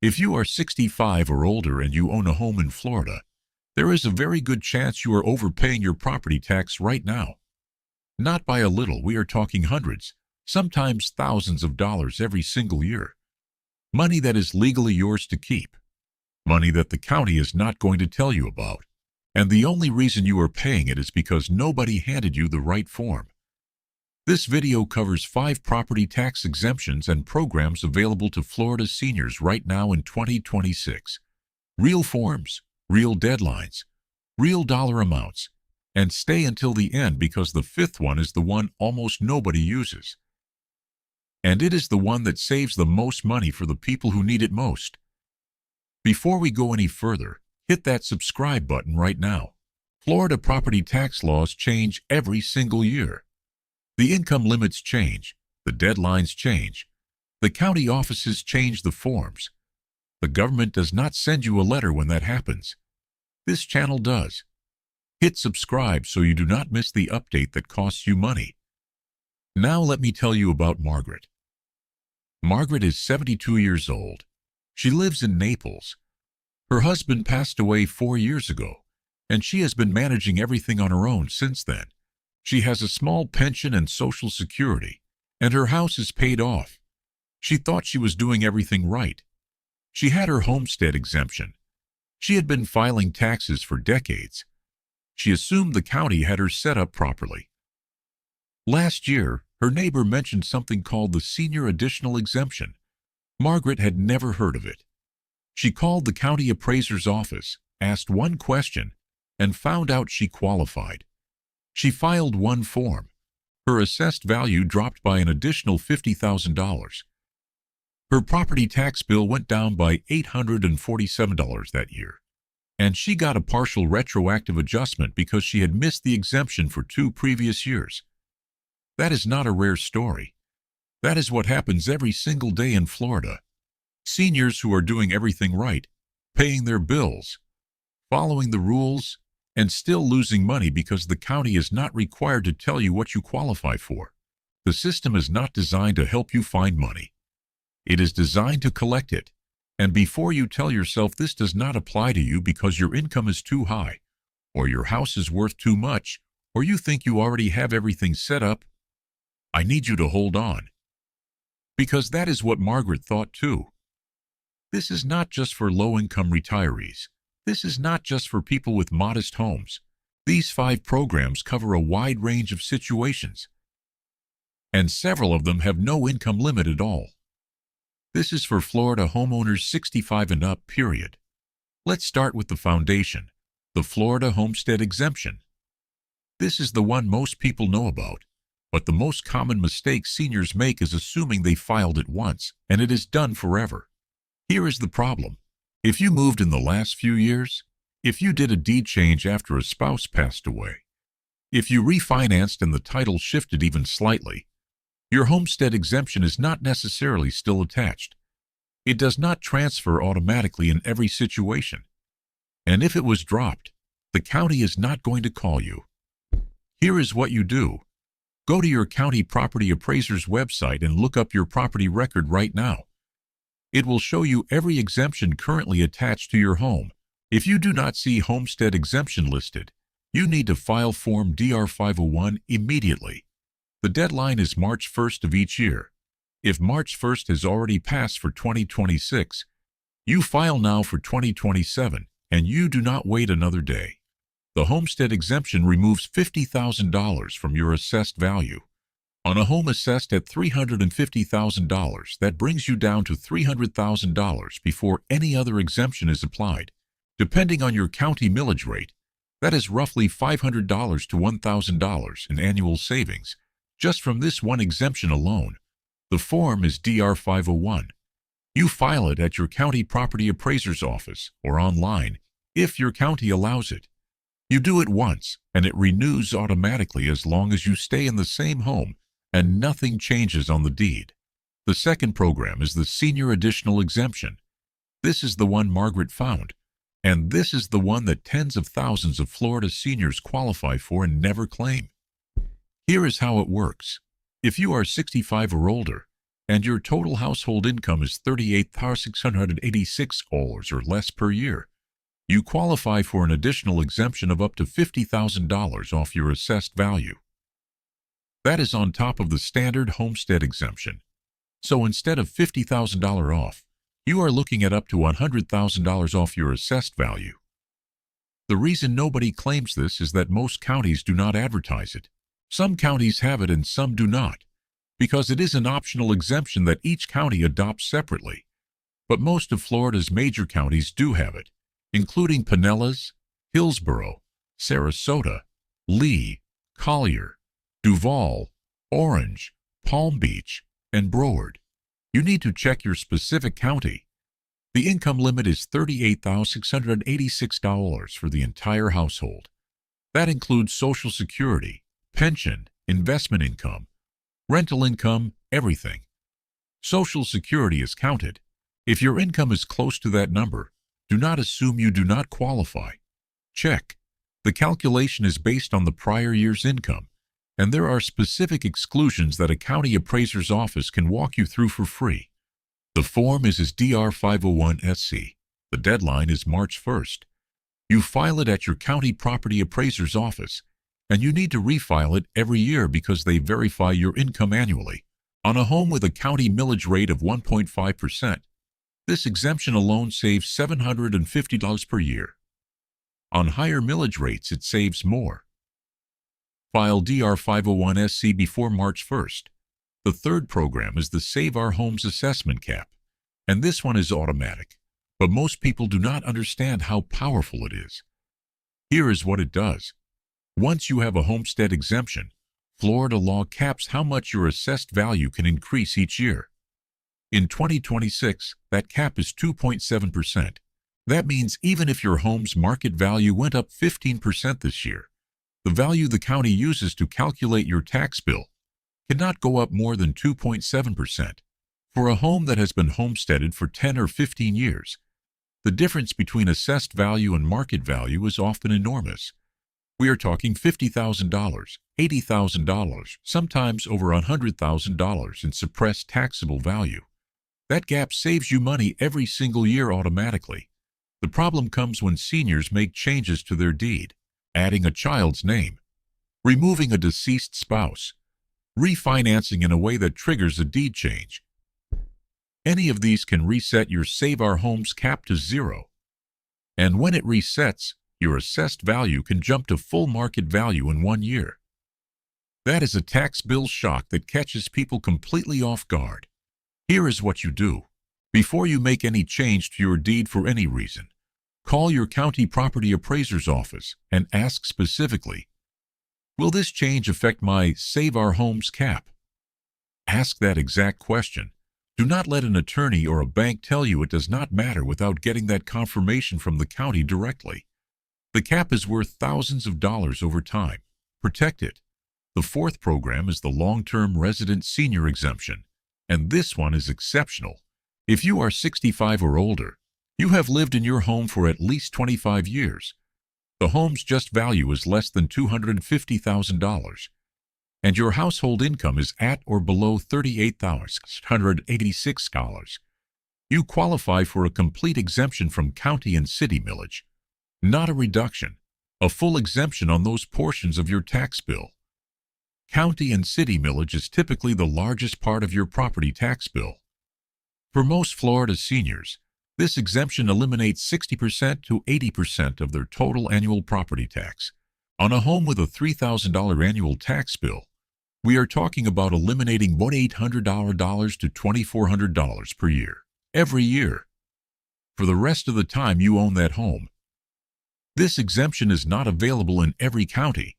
If you are 65 or older and you own a home in Florida, there is a very good chance you are overpaying your property tax right now. Not by a little, we are talking hundreds, sometimes thousands of dollars every single year. Money that is legally yours to keep. Money that the county is not going to tell you about. And the only reason you are paying it is because nobody handed you the right form. This video covers 5 property tax exemptions and programs available to Florida seniors right now in 2026. Real forms, real deadlines, real dollar amounts, and stay until the end because the 5th one is the one almost nobody uses. And it is the one that saves the most money for the people who need it most. Before we go any further, hit that subscribe button right now. Florida property tax laws change every single year. The income limits change, the deadlines change, the county offices change the forms. The government does not send you a letter when that happens. This channel does. Hit subscribe so you do not miss the update that costs you money. Now let me tell you about Margaret. Margaret is 72 years old. She lives in Naples. Her husband passed away 4 years ago, and she has been managing everything on her own since then. She has a small pension and Social Security, and her house is paid off. She thought she was doing everything right. She had her homestead exemption. She had been filing taxes for decades. She assumed the county had her set up properly. Last year, her neighbor mentioned something called the Senior Additional Exemption. Margaret had never heard of it. She called the county appraiser's office, asked one question, and found out she qualified. She filed one form. Her assessed value dropped by an additional $50,000. Her property tax bill went down by $847 that year, and she got a partial retroactive adjustment because she had missed the exemption for 2 previous years. That is not a rare story. That is what happens every single day in Florida. Seniors who are doing everything right, paying their bills, following the rules, and still losing money because the county is not required to tell you what you qualify for. The system is not designed to help you find money. It is designed to collect it. And before you tell yourself this does not apply to you because your income is too high, or your house is worth too much, or you think you already have everything set up, I need you to hold on. Because that is what Margaret thought too. This is not just for low-income retirees. This is not just for people with modest homes. These 5 programs cover a wide range of situations, and several of them have no income limit at all. This is for Florida homeowners 65 and up, period. Let's start with the foundation, the Florida Homestead Exemption. This is the one most people know about, but the most common mistake seniors make is assuming they filed it once and it is done forever. Here is the problem. If you moved in the last few years, if you did a deed change after a spouse passed away, if you refinanced and the title shifted even slightly, your homestead exemption is not necessarily still attached. It does not transfer automatically in every situation. And if it was dropped, the county is not going to call you. Here is what you do. Go to your county property appraiser's website and look up your property record right now. It will show you every exemption currently attached to your home. If you do not see homestead exemption listed, you need to file Form DR-501 immediately. The deadline is March 1st of each year. If March 1st has already passed for 2026, you file now for 2027, and you do not wait another day. The homestead exemption removes $50,000 from your assessed value. On a home assessed at $350,000, that brings you down to $300,000 before any other exemption is applied. Depending on your county millage rate, that is roughly $500 to $1,000 in annual savings, just from this one exemption alone. The form is DR-501. You file it at your county property appraiser's office or online if your county allows it. You do it once, and it renews automatically as long as you stay in the same home and nothing changes on the deed. The second program is the Senior Additional Exemption. This is the one Margaret found, and this is the one that tens of thousands of Florida seniors qualify for and never claim. Here is how it works. If you are 65 or older, and your total household income is $38,686 or less per year, you qualify for an additional exemption of up to $50,000 off your assessed value. That is on top of the standard homestead exemption. So instead of $50,000 off, you are looking at up to $100,000 off your assessed value. The reason nobody claims this is that most counties do not advertise it. Some counties have it and some do not, because it is an optional exemption that each county adopts separately. But most of Florida's major counties do have it, including Pinellas, Hillsborough, Sarasota, Lee, Collier, Duval, Orange, Palm Beach, and Broward. You need to check your specific county. The income limit is $38,686 for the entire household. That includes Social Security, pension, investment income, rental income, everything. Social Security is counted. If your income is close to that number, do not assume you do not qualify. Check. The calculation is based on the prior year's income, and there are specific exclusions that a county appraiser's office can walk you through for free. The form is as DR 501SC. The deadline is March 1st. You file it at your county property appraiser's office, and you need to refile it every year because they verify your income annually. On a home with a county millage rate of 1.5%, this exemption alone saves $750 per year. On higher millage rates, it saves more. File DR 501SC before March 1st. The third program is the Save Our Homes assessment cap, and this one is automatic, but most people do not understand how powerful it is. Here is what it does. Once you have a homestead exemption, Florida law caps how much your assessed value can increase each year. In 2026, that cap is 2.7%. That means even if your home's market value went up 15% this year, the value the county uses to calculate your tax bill cannot go up more than 2.7%. For a home that has been homesteaded for 10 or 15 years, the difference between assessed value and market value is often enormous. We are talking $50,000, $80,000, sometimes over $100,000 in suppressed taxable value. That gap saves you money every single year automatically. The problem comes when seniors make changes to their deed, adding a child's name, removing a deceased spouse, refinancing in a way that triggers a deed change. Any of these can reset your Save Our Homes cap to zero. And when it resets, your assessed value can jump to full market value in 1 year. That is a tax bill shock that catches people completely off guard. Here is what you do. Before you make any change to your deed for any reason, call your county property appraiser's office and ask specifically, will this change affect my Save Our Homes cap? Ask that exact question. Do not let an attorney or a bank tell you it does not matter without getting that confirmation from the county directly. The cap is worth thousands of dollars over time. Protect it. The fourth program is the long-term resident senior exemption, and this one is exceptional. If you are 65 or older, you have lived in your home for at least 25 years. The home's just value is less than $250,000, and your household income is at or below $38,686. You qualify for a complete exemption from county and city millage, not a reduction, a full exemption on those portions of your tax bill. County and city millage is typically the largest part of your property tax bill. For most Florida seniors, this exemption eliminates 60% to 80% of their total annual property tax. On a home with a $3,000 annual tax bill, we are talking about eliminating $1,800 to $2,400 per year, every year, for the rest of the time you own that home. This exemption is not available in every county,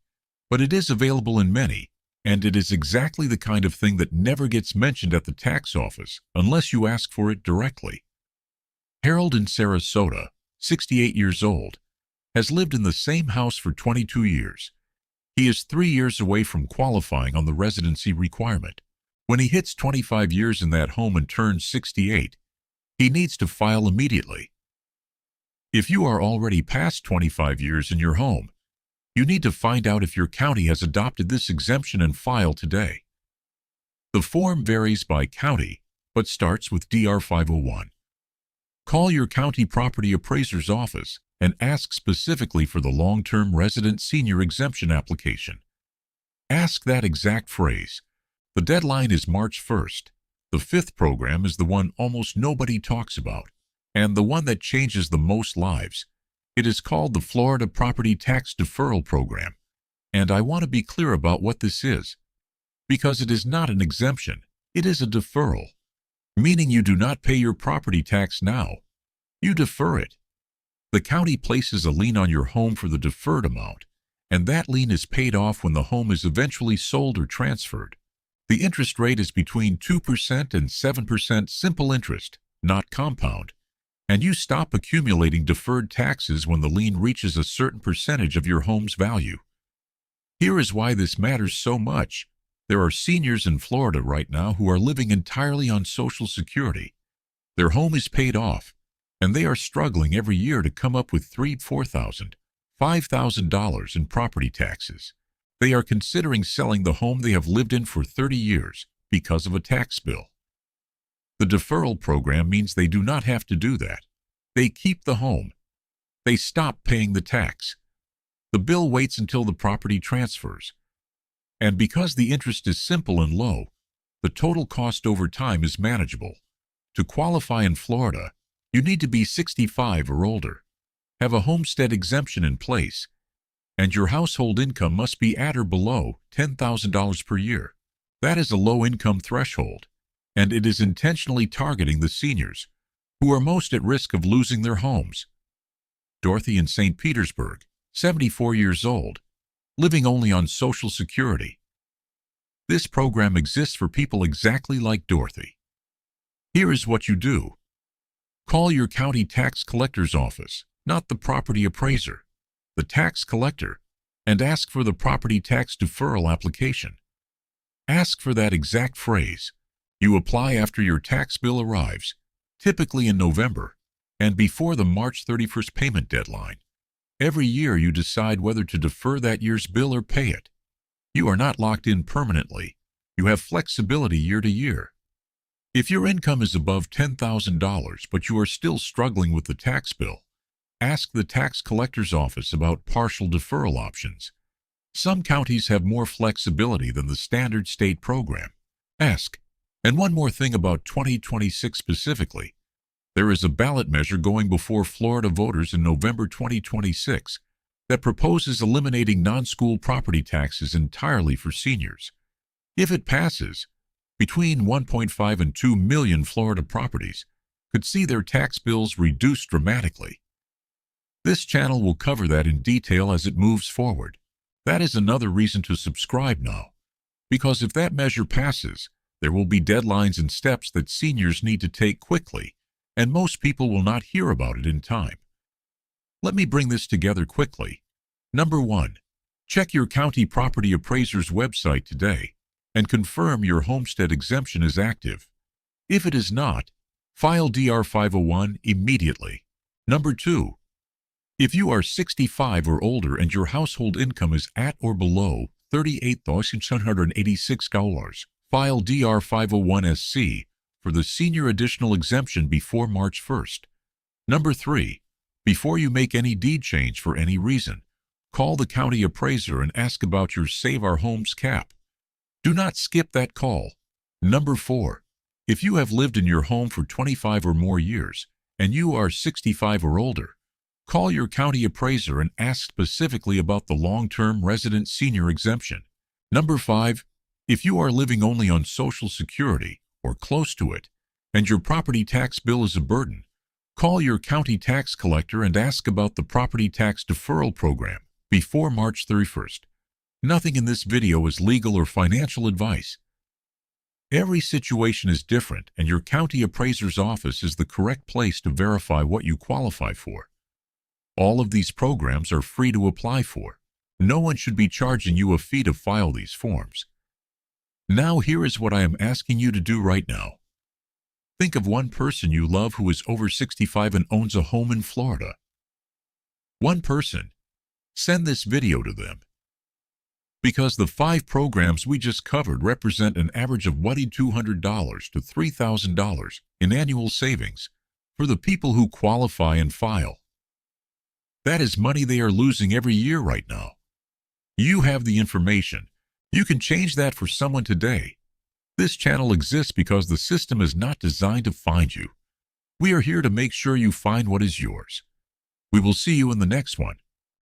but it is available in many, and it is exactly the kind of thing that never gets mentioned at the tax office unless you ask for it directly. Harold in Sarasota, 68 years old, has lived in the same house for 22 years. He is 3 years away from qualifying on the residency requirement. When he hits 25 years in that home and turns 68, he needs to file immediately. If you are already past 25 years in your home, you need to find out if your county has adopted this exemption and file today. The form varies by county, but starts with DR 501. Call your county property appraiser's office and ask specifically for the long-term resident senior exemption application. Ask that exact phrase. The deadline is March 1st. The fifth program is the one almost nobody talks about, and the one that changes the most lives. It is called the Florida Property Tax Deferral Program, and I want to be clear about what this is, because it is not an exemption, it is a deferral, meaning you do not pay your property tax now. You defer it. The county places a lien on your home for the deferred amount, and that lien is paid off when the home is eventually sold or transferred. The interest rate is between 2% and 7% simple interest, not compound, and you stop accumulating deferred taxes when the lien reaches a certain percentage of your home's value. Here is why this matters so much. There are seniors in Florida right now who are living entirely on Social Security. Their home is paid off, and they are struggling every year to come up with $3,000, $4,000, $5,000 in property taxes. They are considering selling the home they have lived in for 30 years because of a tax bill. The deferral program means they do not have to do that. They keep the home. They stop paying the tax. The bill waits until the property transfers. And because the interest is simple and low, the total cost over time is manageable. To qualify in Florida, you need to be 65 or older, have a homestead exemption in place, and your household income must be at or below $10,000 per year. That is a low-income threshold, and it is intentionally targeting the seniors who are most at risk of losing their homes. Dorothy in St. Petersburg, 74 years old, living only on Social Security. This program exists for people exactly like Dorothy. Here is what you do. Call your county tax collector's office, not the property appraiser, the tax collector, and ask for the property tax deferral application. Ask for that exact phrase. You apply after your tax bill arrives, typically in November, and before the March 31st payment deadline. Every year you decide whether to defer that year's bill or pay it. You are not locked in permanently. You have flexibility year to year. If your income is above $10,000 but you are still struggling with the tax bill, ask the tax collector's office about partial deferral options. Some counties have more flexibility than the standard state program. Ask. And one more thing about 2026 specifically. There is a ballot measure going before Florida voters in November 2026 that proposes eliminating non-school property taxes entirely for seniors. If it passes, between 1.5 and 2 million Florida properties could see their tax bills reduced dramatically. This channel will cover that in detail as it moves forward. That is another reason to subscribe now, because if that measure passes, there will be deadlines and steps that seniors need to take quickly, and most people will not hear about it in time. Let me bring this together quickly. Number 1. Check your county property appraiser's website today and confirm your homestead exemption is active. If it is not, file DR 501 immediately. Number 2. If you are 65 or older and your household income is at or below $38,786, file DR 501SC for the senior additional exemption before March 1st. Number 3. Before you make any deed change for any reason, call the county appraiser and ask about your Save Our Homes cap. Do not skip that call. Number 4. If you have lived in your home for 25 or more years and you are 65 or older, call your county appraiser and ask specifically about the long-term resident senior exemption. Number 5. If you are living only on Social Security or close to it, and your property tax bill is a burden, call your county tax collector and ask about the property tax deferral program before March 31st. Nothing in this video is legal or financial advice. Every situation is different, and your county appraiser's office is the correct place to verify what you qualify for. All of these programs are free to apply for. No one should be charging you a fee to file these forms. Now here is what I am asking you to do right now. Think of one person you love who is over 65 and owns a home in Florida. One person. Send this video to them. because the 5 programs we just covered represent an average of $200 to $3,000 in annual savings for the people who qualify and file. That is money they are losing every year right now. You have the information. You can change that for someone today. This channel exists because the system is not designed to find you. We are here to make sure you find what is yours. We will see you in the next one.